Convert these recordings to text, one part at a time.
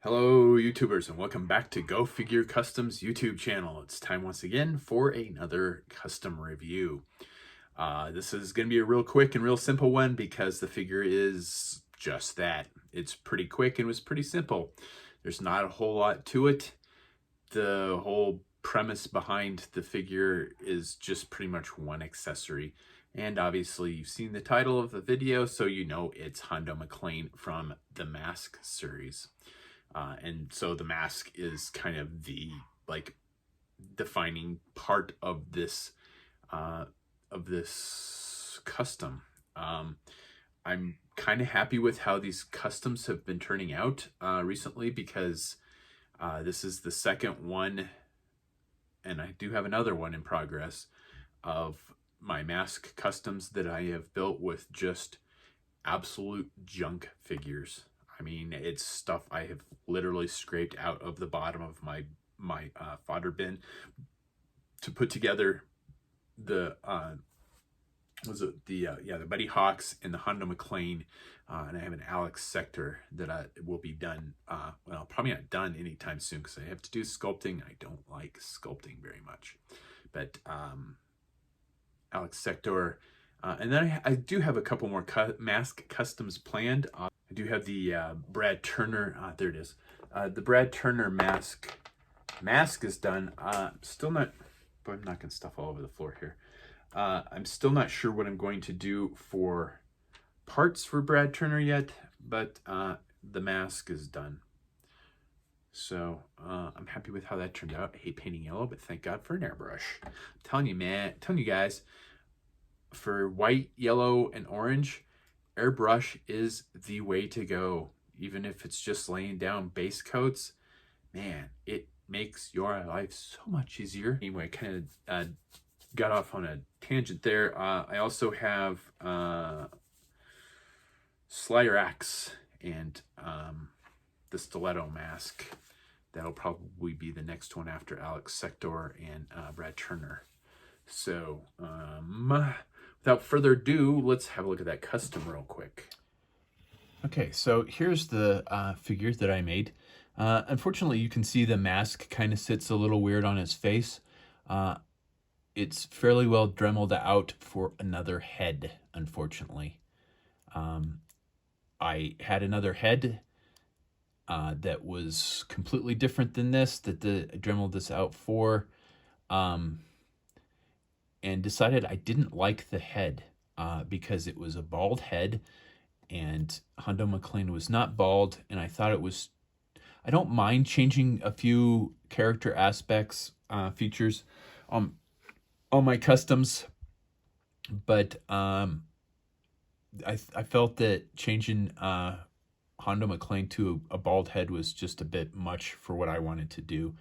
Hello YouTubers and welcome back to Go Figure Customs YouTube channel. It's time once again for another custom review. This is going to be a real quick and real simple one because the figure is just that. It's pretty quick and was pretty simple. There's not a whole lot to it. The whole premise behind the figure is just pretty much one accessory. And obviously you've seen the title of the video, so you know it's Hondo Mclean from the M.A.S.K series. And so the M.A.S.K is kind of the defining part of this custom. I'm kind of happy with how these customs have been turning out recently because this is the second one, and I do have another one in progress of my M.A.S.K customs that I have built with just absolute junk figures. I mean, it's stuff I have literally scraped out of the bottom of my fodder bin to put together the the Buddy Hawks and the Hondo Mclean, and I have an Alex Sector that will be done. Well, probably not done anytime soon because I have to do sculpting. I don't like sculpting very much, but Alex Sector. And then I do have a couple more M.A.S.K customs planned. I do have the Brad Turner, there it is. The Brad Turner M.A.S.K is done. Still not, but I'm knocking stuff all over the floor here. I'm still not sure what I'm going to do for parts for Brad Turner yet, but the M.A.S.K is done. So I'm happy with how that turned out. I hate painting yellow, but thank God for an airbrush. I'm telling you, man, telling you guys, for white, yellow, and orange, airbrush is the way to go. Even if it's just laying down base coats, man, it makes your life so much easier. Anyway, I kind of got off on a tangent there. I also have Slider Axe and the Stiletto M.A.S.K. That'll probably be the next one after Alex Sector and Brad Turner. So, without further ado, let's have a look at that custom real quick. Okay, so here's the figure that I made. Unfortunately, you can see the M.A.S.K kind of sits a little weird on his face. It's fairly well dremeled out for another head, unfortunately. I had another head that was completely different than this, I dremeled this out for. And decided I didn't like the head because it was a bald head, and Hondo Mclean was not bald, and I thought it was... I don't mind changing a few character aspects, features on my customs, but I felt that changing Hondo Mclean to a bald head was just a bit much for what I wanted to do.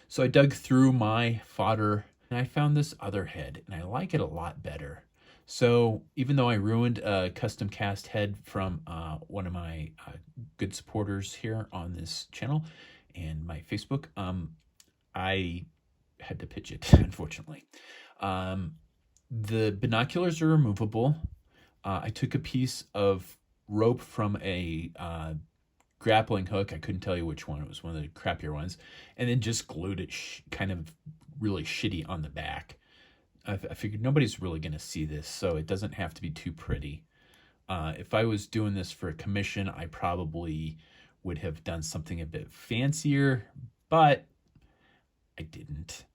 So I dug through my fodder and I found this other head, and I like it a lot better. So even though I ruined a custom cast head from one of my good supporters here on this channel and my Facebook, I had to pitch it, unfortunately. The binoculars are removable. I took a piece of rope from a grappling hook. I couldn't tell you which one. It was one of the crappier ones. And then just glued it kind of really shitty on the back. I figured nobody's really going to see this, so it doesn't have to be too pretty. If I was doing this for a commission, I probably would have done something a bit fancier, but I didn't.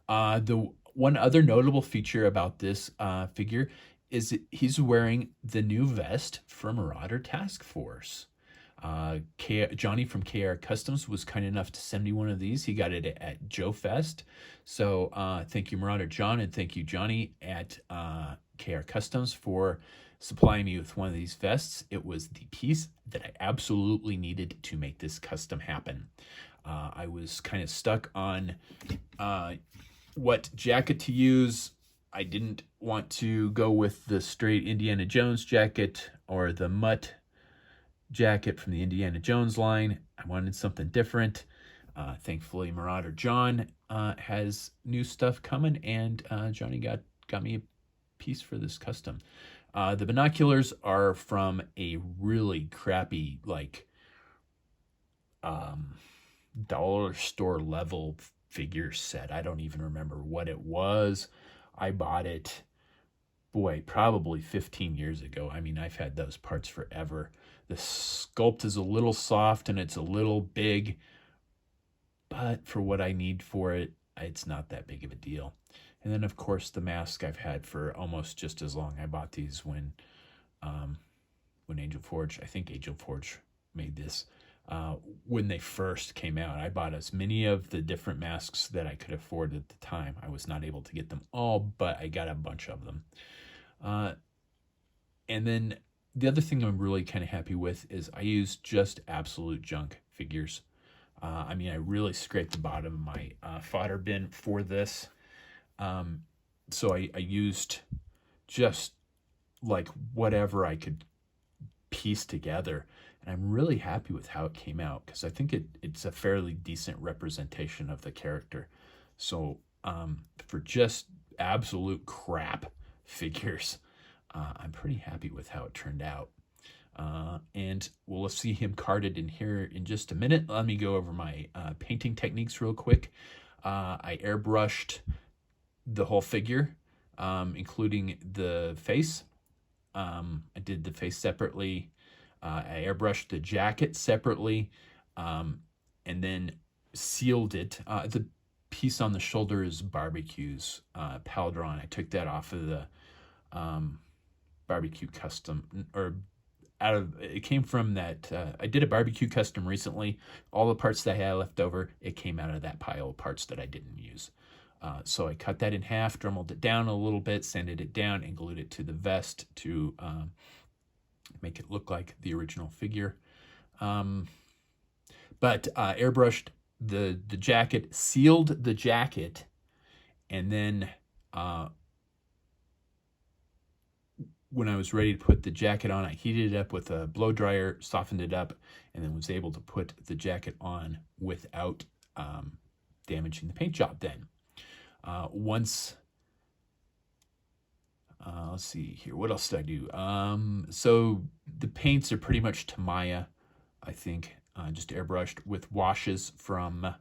The one other notable feature about this figure is that he's wearing the new vest for Marauder Task Force. Johnny from KR Customs was kind enough to send me one of these. He got it at Joe Fest. So thank you, Marauder John, and thank you, Johnny, at KR Customs for supplying me with one of these vests. It was the piece that I absolutely needed to make this custom happen. I was kind of stuck on what jacket to use. I didn't want to go with the straight Indiana Jones jacket or the mutt jacket from the Indiana Jones line. I wanted something different. Thankfully, Marauder John has new stuff coming, and Johnny got me a piece for this custom. The binoculars are from a really crappy, dollar store level figure set. I don't even remember what it was. I bought it, boy, probably 15 years ago. I mean, I've had those parts forever. The sculpt is a little soft and it's a little big, but for what I need for it, it's not that big of a deal. And then, of course, the mask I've had for almost just as long. I bought these when Angel Forge, I think Angel Forge made this, when they first came out. I bought as many of the different masks that I could afford at the time. I was not able to get them all, but I got a bunch of them. And then the other thing I'm really kind of happy with is I used just absolute junk figures. I mean, I really scraped the bottom of my fodder bin for this. So I used just like whatever I could piece together. And I'm really happy with how it came out because I think it's a fairly decent representation of the character. So for just absolute crap figures, I'm pretty happy with how it turned out. And we'll see him carded in here in just a minute. Let me go over my painting techniques real quick. I airbrushed the whole figure, including the face. I did the face separately. I airbrushed the jacket separately, and then sealed it. The piece on the shoulder is Barbecue's powder on. I took that off of the Barbecue custom, or out of it came from that. I did a Barbecue custom recently. All the parts that I had left over, it came out of that pile of parts that I didn't use. So I cut that in half, dremelled it down a little bit, sanded it down, and glued it to the vest to make it look like the original figure. But airbrushed the jacket, sealed the jacket, and then when I was ready to put the jacket on, I heated it up with a blow dryer, softened it up, and then was able to put the jacket on without damaging the paint job then. Let's see here. What else did I do? So the paints are pretty much Tamiya, I think, just airbrushed with washes from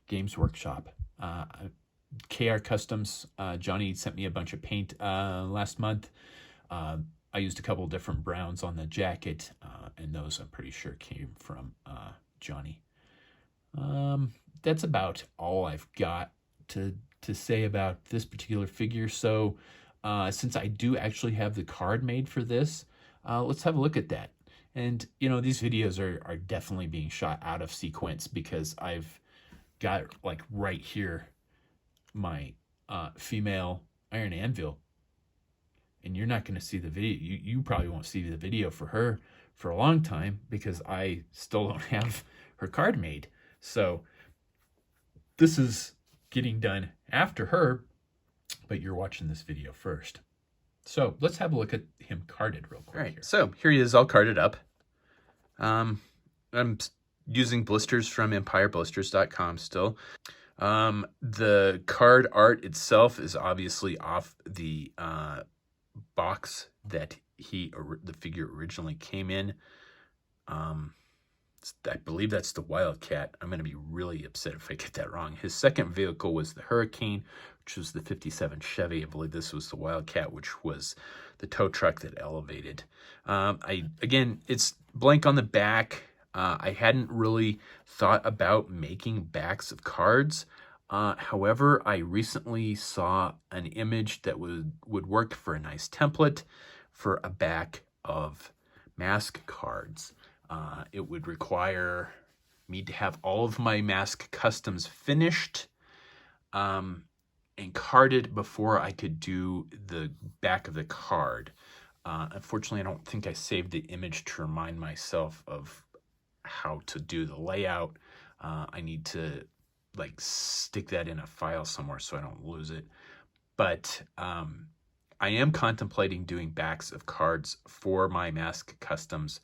Games Workshop. KR Customs, Johnny sent me a bunch of paint last month. I used a couple different browns on the jacket, and those I'm pretty sure came from Johnny. That's about all I've got to say about this particular figure. So since I do actually have the card made for this, let's have a look at that. And, you know, these videos are definitely being shot out of sequence because I've got, like, right here my female Iron Anvil. And you're not going to see the video. You probably won't see the video for her for a long time because I still don't have her card made. So this is getting done after her, but you're watching this video first. So let's have a look at him carded real quick. All right, here. So here he is all carded up. I'm using blisters from empireblisters.com still. The card art itself is obviously off the box that the figure originally came in. I believe that's the Wildcat. I'm going to be really upset if I get that wrong. His second vehicle was the Hurricane, which was the 57 Chevy. I believe this was the Wildcat, which was the tow truck that elevated. Again, it's blank on the back. I hadn't really thought about making backs of cards. However, I recently saw an image that would work for a nice template for a back of M.A.S.K cards. It would require me to have all of my M.A.S.K customs finished and carded before I could do the back of the card. Unfortunately, I don't think I saved the image to remind myself of how to do the layout. I need to stick that in a file somewhere so I don't lose it. But I am contemplating doing backs of cards for my M.A.S.K customs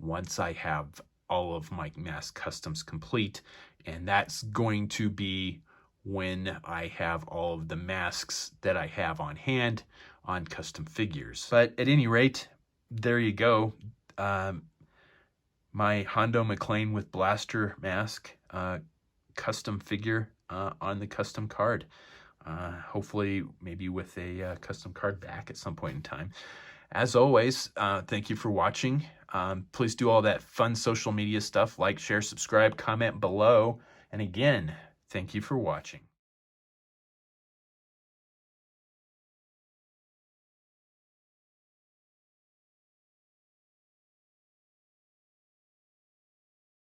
once I have all of my M.A.S.K customs complete, and that's going to be when I have all of the masks that I have on hand on custom figures. But at any rate, there you go. my Hondo Mclean with blaster mask custom figure on the custom card. Hopefully maybe with a custom card back at some point in time. As always, thank you for watching. Please do all that fun social media stuff, like, share, subscribe, comment below. And again, thank you for watching.